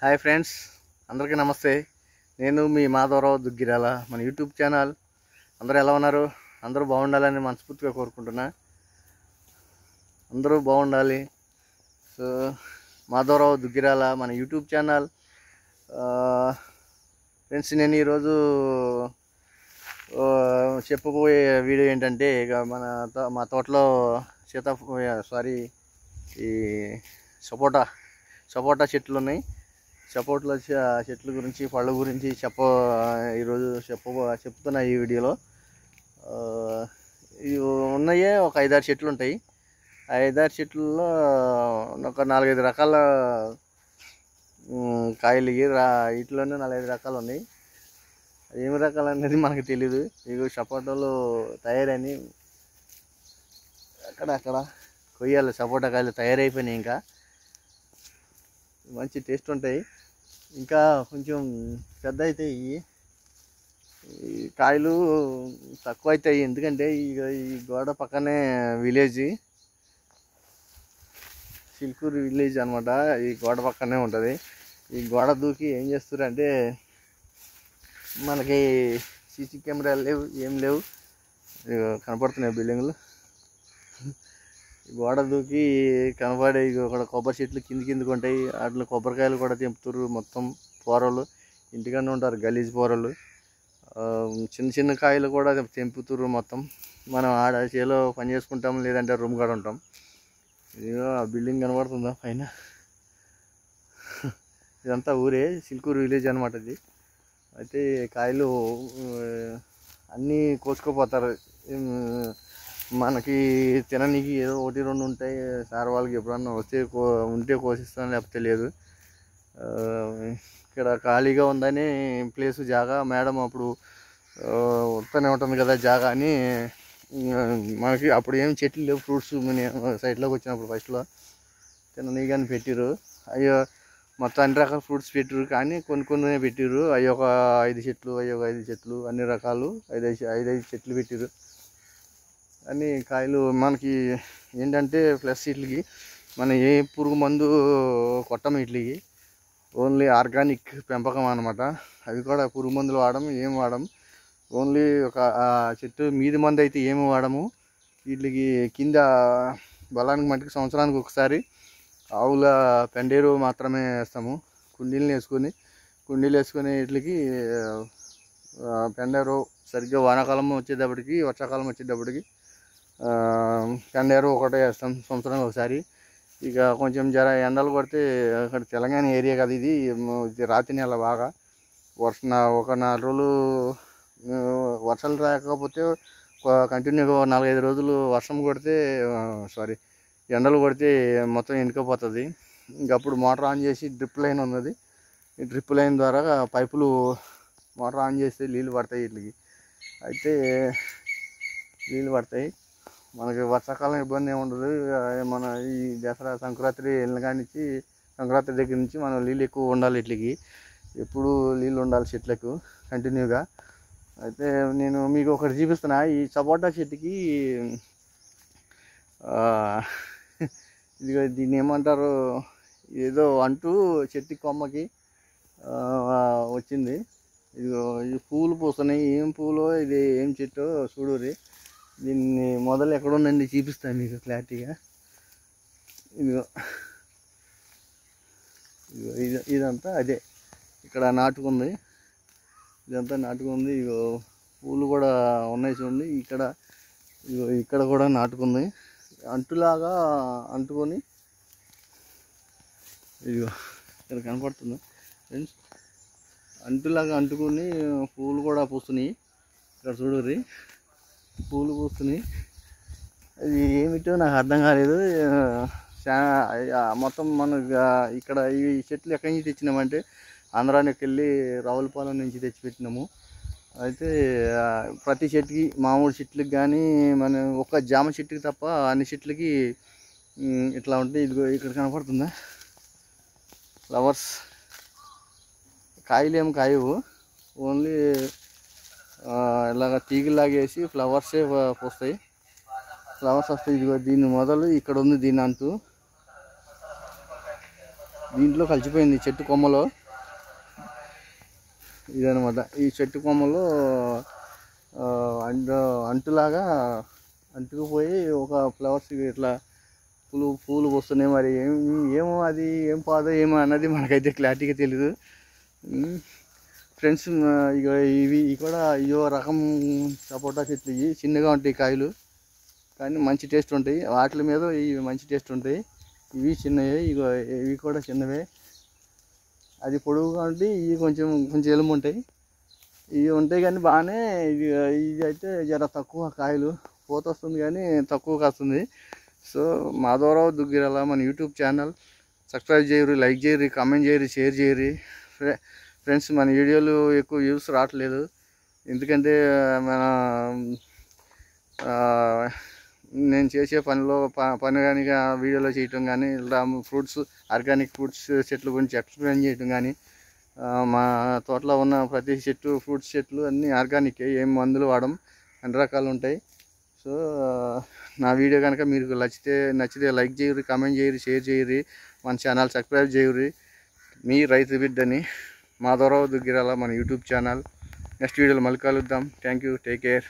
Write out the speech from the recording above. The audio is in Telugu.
హాయ్ ఫ్రెండ్స్, అందరికీ నమస్తే. నేను మీ మాధవరావు దుగ్గిరాల. మన యూట్యూబ్ ఛానల్. అందరూ ఎలా ఉన్నారు? అందరూ బాగుండాలని మనస్ఫూర్తిగా కోరుకుంటున్నా. అందరూ బాగుండాలి. సో మాధవరావు దుగ్గిరాల మన యూట్యూబ్ ఛానల్. ఫ్రెండ్స్, నేను ఈరోజు చెప్పబోయే వీడియో ఏంటంటే, ఇక మా తోటలో ఈ సపోటా చెట్లు ఉన్నాయి. సపోటా చెట్ల గురించి, పళ్ళ గురించి ఈరోజు చెప్తున్నా ఈ వీడియోలో. ఇవి ఉన్నాయే ఒక 5-6 చెట్లు ఉంటాయి. ఆ 5-6 చెట్లలో ఒక 4-5 రకాల కాయలు వీటిలోనే 4-5 రకాలు ఉన్నాయి. ఏమి రకాలు అనేది మనకు తెలీదు. ఇవి సపోటాలు తయారని అక్కడ కొయ్యాలి. సపోటా కాయలు తయారైపోయినాయి. ఇంకా మంచి టేస్ట్ ఉంటాయి. ఇంకా కొంచెం పెద్ద అవుతాయి. ఈ కాయలు తక్కువ అవుతాయి, ఎందుకంటే ఈ గోడ పక్కనే విలేజ్, చిలుకూరు విలేజ్ అనమాట. ఈ గోడ పక్కనే ఉంటుంది. ఈ గోడ దూకి ఏం చేస్తారంటే, మనకి సీసీ కెమెరాలు లేవు, ఏం లేవు. కనపడుతున్నాయి బిల్డింగ్లు. గోడ దూకి కనపడే ఇక్కడ కొబ్బరి చెట్లు కిందికి ఉంటాయి. వాటిలో కొబ్బరికాయలు కూడా తెంపుతారు. మొత్తం పోరలు ఇంటికన్నా ఉంటారు, గలీజ్ పోరలు. చిన్న చిన్న కాయలు కూడా తెంపుతారు. మొత్తం మనం ఆడ చేలో పని చేసుకుంటాం, లేదంటే రూమ్ కాడ ఉంటాం. ఇదిగో ఆ బిల్డింగ్ కనబడుతుందా పైన? ఇదంతా ఊరే, చిలుకూరు విలేజ్ అనమాట ఇది. అయితే కాయలు అన్నీ కోసుకుపోతారు. మనకి తిననీకి ఏదో 1-2 ఉంటాయి. సార్ వాళ్ళకి ఎప్పుడన్నా ఉంటే కోసిస్తాను, లేకపోతే లేదు. ఇక్కడ ఖాళీగా ఉందని ప్లేసు జాగా, మేడం అప్పుడు వస్తూనే ఉంటుంది కదా జాగా అని. మనకి అప్పుడు ఏం చెట్లు లేవు, ఫ్రూట్స్ సైడ్లోకి వచ్చినప్పుడు ఫస్ట్లో తిననీ కానీ పెట్టిరు. అయ్యో మొత్తం అన్ని రకాల ఫ్రూట్స్ పెట్టిరు, కానీ కొన్ని పెట్టిరు. అవి ఒక 5 చెట్లు, అన్ని రకాలు 5 చెట్లు పెట్టిరు. అన్ని కాయలు మనకి ఏంటంటే ప్లస్ వీటికి మనం ఏ పురుగు మందు కొట్టం. వీటికి ఓన్లీ ఆర్గానిక్ పెంపకం అనమాట. అవి కూడా పురుగు మందులు ఏం వాడము. ఓన్లీ ఒక చెట్టు మీది మందు అయితే ఏమి వాడము. వీటికి కింద బలానికి మట్టికి సంవత్సరానికి ఒకసారి ఆవుల పెండేరు మాత్రమే వేస్తాము. కుండీలు వేసుకొని వీటికి పెండేరు సరిగ్గా వానాకాలం వచ్చేటప్పటికి, వర్షాకాలం వచ్చేటప్పటికి పెండేరు ఒకటే వేస్తాం సంవత్సరానికి ఒకసారి. ఇక కొంచెం ఎండలు పడితే, అక్కడ తెలంగాణ ఏరియా కదా ఇది రాతి నెల బాగా ఒక 4 రోజులు వర్షాలు రాకపోతే, కంటిన్యూగా 4-5 రోజులు వర్షం కొడితే ఎండలు కొడితే మొత్తం ఎండుకపోతుంది. ఇంకప్పుడు మోటార్ ఆన్ చేసి డ్రిప్ లైన్ ఉన్నది. ఈ డ్రిప్ లైన్ ద్వారా పైపులు మోటార్ ఆన్ చేస్తే నీళ్ళు పడతాయి వీటికి. అయితే నీళ్ళు పడతాయి. మనకి వర్షాకాలం ఇబ్బంది ఏమి ఉండదు. మన ఈ దసరా సంక్రాంతి సంక్రాంతి దగ్గర నుంచి మనం నీళ్ళు ఎక్కువ ఉండాలి. వీటికి ఎప్పుడు నీళ్ళు ఉండాలి చెట్లకు కంటిన్యూగా. అయితే నేను మీకు ఒకటి చూపిస్తున్నా. ఈ సపోటా చెట్టుకి ఇదిగో దీన్ని ఏమంటారు, ఏదో అంటూ చెట్టు కొమ్మకి వచ్చింది. ఇదిగో ఈ పూలు పూస్తున్నాయి. ఏం పూలో ఇది, ఏం చెట్టో చూడుర్రి. దీన్ని మొదలు ఎక్కడుందండి చూపిస్తాను మీకు క్లారిటీగా. ఇదిగో ఇదంతా అదే ఇక్కడ నాటుకుంది. ఇదంతా నాటుకుంది. ఇగో పూలు కూడా ఉన్నాయి చూడండి. ఇక్కడ కూడా నాటుకుంది. అంటులాగా అంటుకొని, ఇదిగో ఇక్కడ కనపడుతుంది ఫ్రెండ్స్. అంటులాగా అంటుకొని పూలు కూడా పూస్తున్నాయి. ఇక్కడ చూడుర్రి, పూలు పూస్తున్నాయి. అది ఏమిటో నాకు అర్థం కాలేదు. మొత్తం మనకు ఇక్కడ ఈ చెట్లు ఎక్కడి నుంచి తెచ్చినామంటే, ఆంధ్రానికి వెళ్ళి రావులపాలెం నుంచి తెచ్చిపెట్టినాము. అయితే ప్రతి చెట్టుకి, మామూలు చెట్లకి కానీ, మన ఒక జామ చెట్టుకి తప్ప అన్ని చెట్లకి ఇట్లా ఉంటాయి. ఇదిగో ఇక్కడ కనపడుతుందా ఫ్లవర్స్. కాయలు ఏమి కాయవు, ఓన్లీ ఇలాగ తీగలాగేసి ఫ్లవర్సే పోస్తాయి. ఫ్లవర్స్ వస్తాయి. ఇదిగో దీని మొదలు ఇక్కడ ఉంది, దీని అంటూ దీంట్లో కలిసిపోయింది చెట్టు కొమ్మలో. ఇదనమాట ఈ చెట్టు కొమ్మలో అంటులాగా అంటుకుపోయి ఒక ఫ్లవర్స్ ఇట్లా పూలు వస్తున్నాయి. మరి ఏమో అది ఏం పాదో ఏమో అన్నది మనకైతే క్లారిటీగా తెలీదు ఫ్రెండ్స్. ఇక ఇవి కూడా ఇవో రకం సపోటా చెట్లు, ఇవి చిన్నగా ఉంటాయి కాయలు కానీ మంచి టేస్ట్ ఉంటాయి. వాటి మీద ఇవి మంచి టేస్ట్ ఉంటాయి. ఇవి చిన్నవే, ఇవి కూడా చిన్నవే. అది పొడవుగా ఉంటాయి, ఇవి కొంచెం ఎలుము ఉంటాయి. ఇవి ఉంటాయి కానీ బాగానే. ఇది అయితే జర తక్కువ కాయలు, పూత వస్తుంది కానీ తక్కువ కాస్తుంది. సో మాధవరావు దుగ్గిరాల మన యూట్యూబ్ ఛానల్ సబ్స్క్రైబ్ చేయరు, లైక్ చేయరు, కామెంట్ చేయరు, షేర్ చేయరు ఫ్రెండ్స్. మన వీడియోలు ఎక్కువ వ్యూస్ రావట్లేదు ఎందుకంటే మన నేను చేసే పని కానీ వీడియోలో చేయటం కానీ, ఇలా ఆర్గానిక్ ఫ్రూట్స్ చెట్ల గురించి ఎక్స్ప్లెయిన్ చేయటం కానీ, మా తోటలో ఉన్న ప్రతి చెట్టు ఫ్రూట్స్ చెట్లు అన్నీ ఆర్గానిక్, ఏం మందులు వాడడం, అన్ని రకాలు ఉంటాయి. సో నా వీడియో కనుక మీకు నచ్చితే లైక్ చేయరు, కామెంట్ చేయరు, షేర్ చేయరు, మన ఛానల్ సబ్స్క్రైబ్ చేయరు. మీ రైతు బిడ్డని మాధవరావు దుగ్గిరాల మన యూట్యూబ్ ఛానల్. నెక్స్ట్ వీడియోలో మళ్ళీ కలుద్దాం. Thank you, take care.